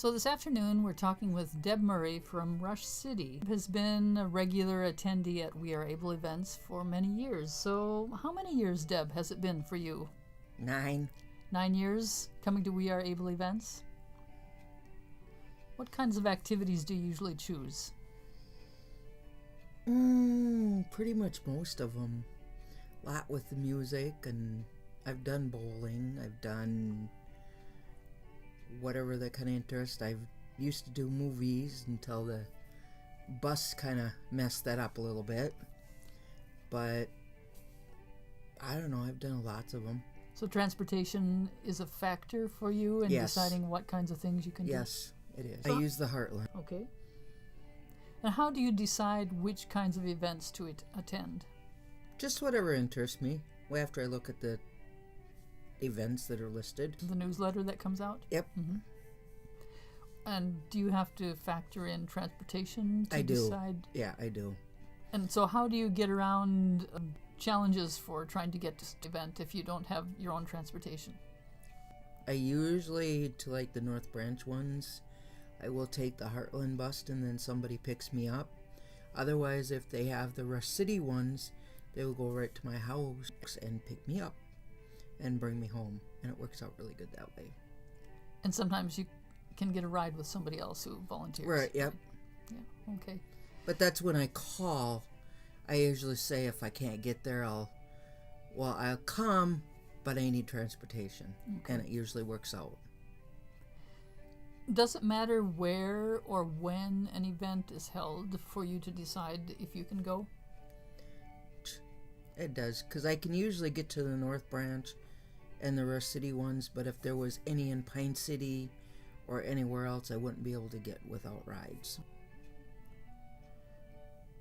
So this afternoon we're talking with Deb Murray from Rush City, who has been a regular attendee at We Are Able events for many years. So how many years, Deb, has it been for you? 9. 9 years coming to We Are Able events? What kinds of activities do you usually choose? Pretty much most of them. A lot with the music, and I've done bowling, I've done whatever that kind of interest. I've used to do movies until the bus kind of messed that up a little bit. But I don't know, I've done lots of them. So transportation is a factor for you in Yes. deciding what kinds of things you can do? Yes, it is. So- I use the Heartland. Okay. And how do you decide which kinds of events to attend? Just whatever interests me. After I look at the events that are listed. The newsletter that comes out? Yep. Mm-hmm. And do you have to factor in transportation to I do. decide? Yeah, I do. And so how do you get around challenges for trying to get to this event if you don't have your own transportation? I usually, to like the North Branch ones, I will take the Heartland bus and then somebody picks me up. Otherwise, if they have the Rush City ones, they will go right to my house and pick me up and bring me home. And it works out really good that way. And sometimes you can get a ride with somebody else who volunteers. Right, yep. Yeah, okay. But that's when I call. I usually say if I can't get there, I'll come, but I need transportation. Okay. And it usually works out. Does it matter where or when an event is held for you to decide if you can go? It does, because I can usually get to the North Branch and the Rush City ones, but if there was any in Pine City or anywhere else, I wouldn't be able to get without rides.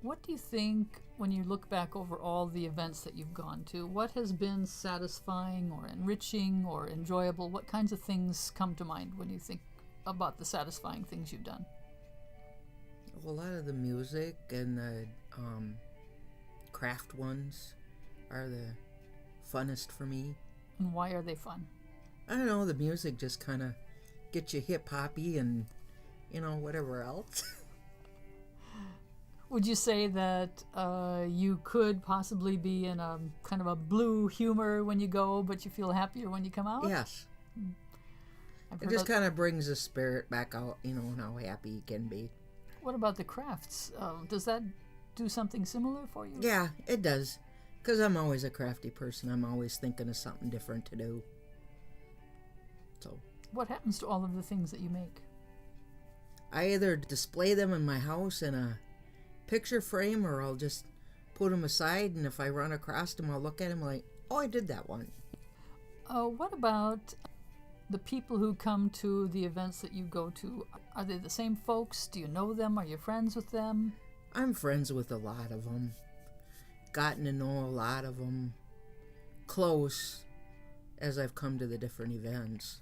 What do you think, when you look back over all the events that you've gone to, what has been satisfying or enriching or enjoyable? What kinds of things come to mind when you think about the satisfying things you've done? A lot of the music and the craft ones are the funnest for me. And why are they fun? I don't know, the music just kind of gets you hip-hoppy and, whatever else. Would you say that you could possibly be in a kind of a blue humor when you go, but you feel happier when you come out? Yes. I've It heard just kind of brings the spirit back out, and how happy you can be. What about the crafts? Does that do something similar for you? Yeah, it does. Because I'm always a crafty person. I'm always thinking of something different to do. So, What happens to all of the things that you make? I either display them in my house in a picture frame, or I'll just put them aside, and if I run across them, I'll look at them like, oh, I did that one. What about the people who come to the events that you go to? Are they the same folks? Do you know them? Are you friends with them? I'm friends with a lot of them. Gotten to know a lot of them close as I've come to the different events.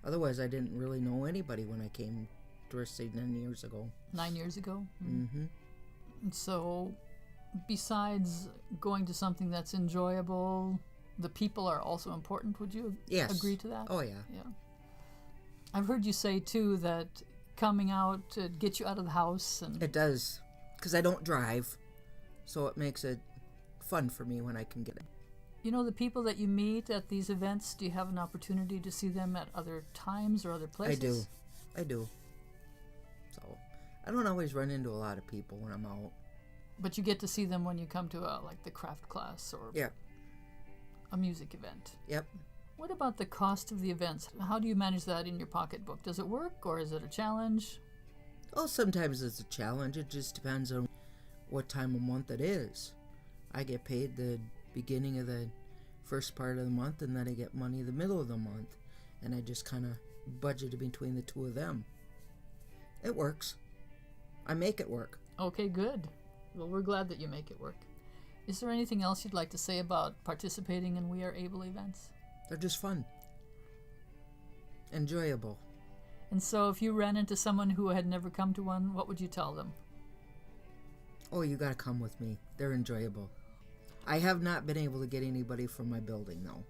Otherwise, I didn't really know anybody when I came to Rush City 9 years ago. 9 years ago? Mm-hmm. And so, besides going to something that's enjoyable, the people are also important. Would you Yes. agree to that? Oh, yeah. Yeah. I've heard you say, too, that coming out gets you out of the house. And It does. Because I don't drive. So it makes it fun for me when I can get it. the people that you meet at these events, do you have an opportunity to see them at other times or other places? I do. So I don't always run into a lot of people when I'm out. But you get to see them when you come to like the craft class or Yep. a music event. Yep. What about the cost of the events? How do you manage that in your pocketbook? Does it work or is it a challenge? Oh, sometimes it's a challenge. It just depends on what time of month it is. I get paid the beginning of the first part of the month, and then I get money the middle of the month. And I just kind of budget it between the two of them. It works. I make it work. Okay, good. Well, we're glad that you make it work. Is there anything else you'd like to say about participating in We Are Able events? They're just fun. Enjoyable. And so if you ran into someone who had never come to one, what would you tell them? Oh, you gotta come with me. They're enjoyable. I have not been able to get anybody from my building, though.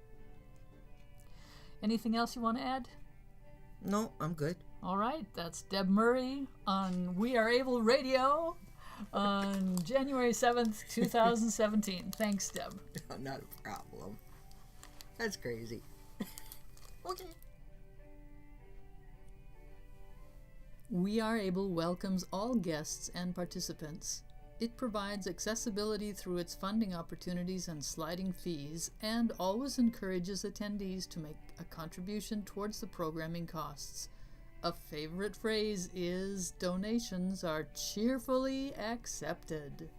Anything else you want to add? No, I'm good. All right, that's Deb Murray on We Are Able Radio on January 7th, 2017. Thanks, Deb. Not a problem. That's crazy. Okay. We Are Able welcomes all guests and participants. It provides accessibility through its funding opportunities and sliding fees, and always encourages attendees to make a contribution towards the programming costs. A favorite phrase is, donations are cheerfully accepted.